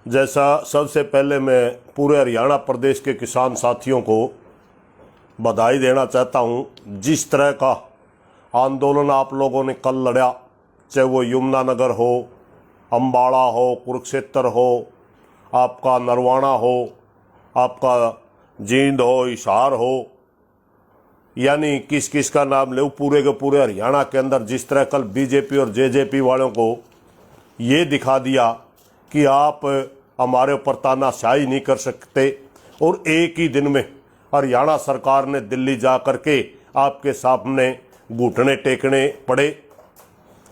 जैसा सबसे पहले मैं पूरे हरियाणा प्रदेश के किसान साथियों को बधाई देना चाहता हूं। जिस तरह का आंदोलन आप लोगों ने कल लड़ा, चाहे वो यमुनानगर हो, अम्बाड़ा हो, कुरुक्षेत्र हो, आपका नरवाना हो, आपका जींद हो, हिसार हो, यानी किस किस का नाम ले, पूरे के पूरे हरियाणा के अंदर जिस तरह कल बीजेपी और जेजेपी वालों को ये दिखा दिया कि आप हमारे ऊपर तानाशाही नहीं कर सकते, और एक ही दिन में हरियाणा सरकार ने दिल्ली जा करके आपके सामने घुटने टेकने पड़े,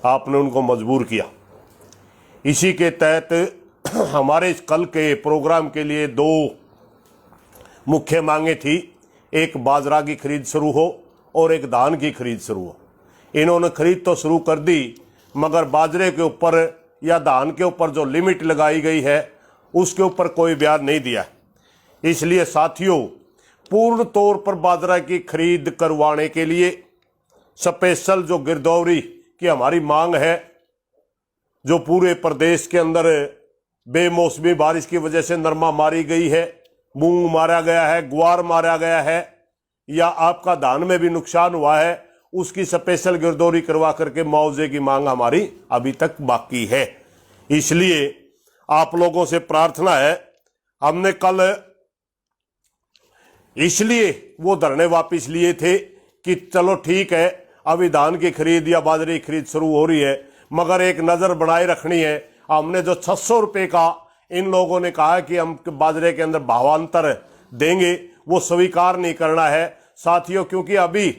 आपने उनको मजबूर किया। इसी के तहत हमारे इस कल के प्रोग्राम के लिए दो मुख्य मांगे थी, एक बाजरा की खरीद शुरू हो और एक धान की खरीद शुरू हो। इन्होंने खरीद तो शुरू कर दी, मगर बाजरे के ऊपर या धान के ऊपर जो लिमिट लगाई गई है उसके ऊपर कोई बयान नहीं दिया। इसलिए साथियों, पूर्ण तौर पर बाजरा की खरीद करवाने के लिए स्पेशल जो गिरदौरी की हमारी मांग है, जो पूरे प्रदेश के अंदर बेमौसमी बारिश की वजह से नरमा मारी गई है, मूंग मारा गया है, ग्वार मारा गया है, या आपका धान में भी नुकसान हुआ है, उसकी स्पेशल गिरदौरी करवा करके मुआवजे की मांग हमारी अभी तक बाकी है। इसलिए आप लोगों से प्रार्थना है, हमने कल इसलिए वो धरने वापस लिए थे कि चलो ठीक है, अभी धान की खरीद या बाजरे की खरीद शुरू हो रही है, मगर एक नजर बनाए रखनी है। हमने जो 600 रुपये का इन लोगों ने कहा कि हम बाजरे के अंदर भावांतर देंगे, वो स्वीकार नहीं करना है साथियों, क्योंकि अभी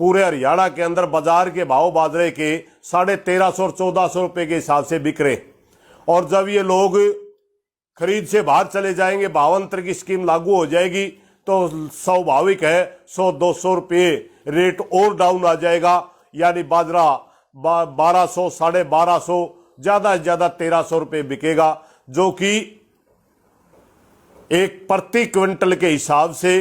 पूरे हरियाणा के अंदर बाजार के भाव बाजरे के 1350 और 1400 रुपये के हिसाब से बिक रहे, और जब ये लोग खरीद से बाहर चले जाएंगे, भावांतर की स्कीम लागू हो जाएगी, तो स्वाभाविक है 100-200 रुपये रेट और डाउन आ जाएगा, यानी बाजरा 1200, 1250, ज्यादा से ज्यादा 1300 रुपये बिकेगा, जो कि एक प्रति क्विंटल के हिसाब से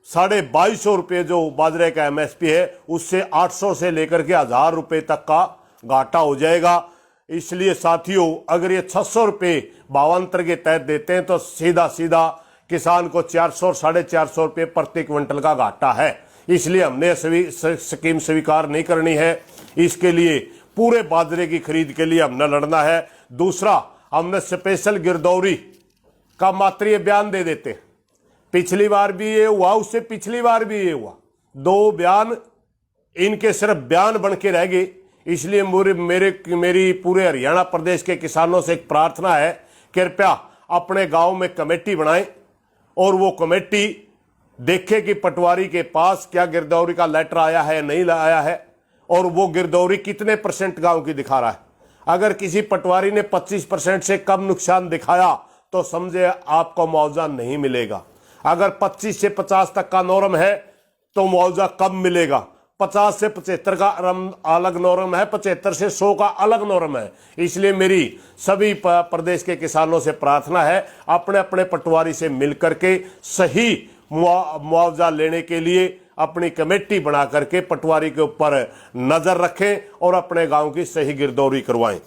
2250 रुपये जो बाजरे का एमएसपी है, उससे 800 से लेकर के 1000 रुपये तक का घाटा हो जाएगा। इसलिए साथियों, अगर ये 600 रुपये भावांतर के तहत देते हैं तो सीधा सीधा किसान को 400 और 450 रुपये प्रति क्विंटल का घाटा है। इसलिए हमने स्कीम स्वीकार नहीं करनी है। इसके लिए पूरे बाजरे की खरीद के लिए हमने लड़ना है। दूसरा, हमने स्पेशल गिरदौरी का मात्र ये बयान दे देते। पिछली बार भी ये हुआ, उससे पिछली बार भी ये हुआ, 2 बयान इनके सिर्फ बयान बन के रह गए। इसलिए मेरी पूरे हरियाणा प्रदेश के किसानों से एक प्रार्थना है, कृपया अपने गांव में कमेटी बनाएं और वो कमेटी देखे कि पटवारी के पास क्या गिरदौरी का लेटर आया है, नहीं आया है, और वो गिरदौरी कितने % गांव की दिखा रहा है। अगर किसी पटवारी ने 25% से कम नुकसान दिखाया तो समझे आपको मुआवजा नहीं मिलेगा। अगर 25 से 50 तक का नॉर्म है तो मुआवजा कम मिलेगा। 50 से 75 का अलग नॉर्म है, 75 से 100 का अलग नॉर्म है। इसलिए मेरी सभी प्रदेश के किसानों से प्रार्थना है, अपने अपने पटवारी से मिलकर के सही मुआवजा लेने के लिए अपनी कमेटी बना करके पटवारी के ऊपर नजर रखें और अपने गांव की सही गिरदौरी करवाएं।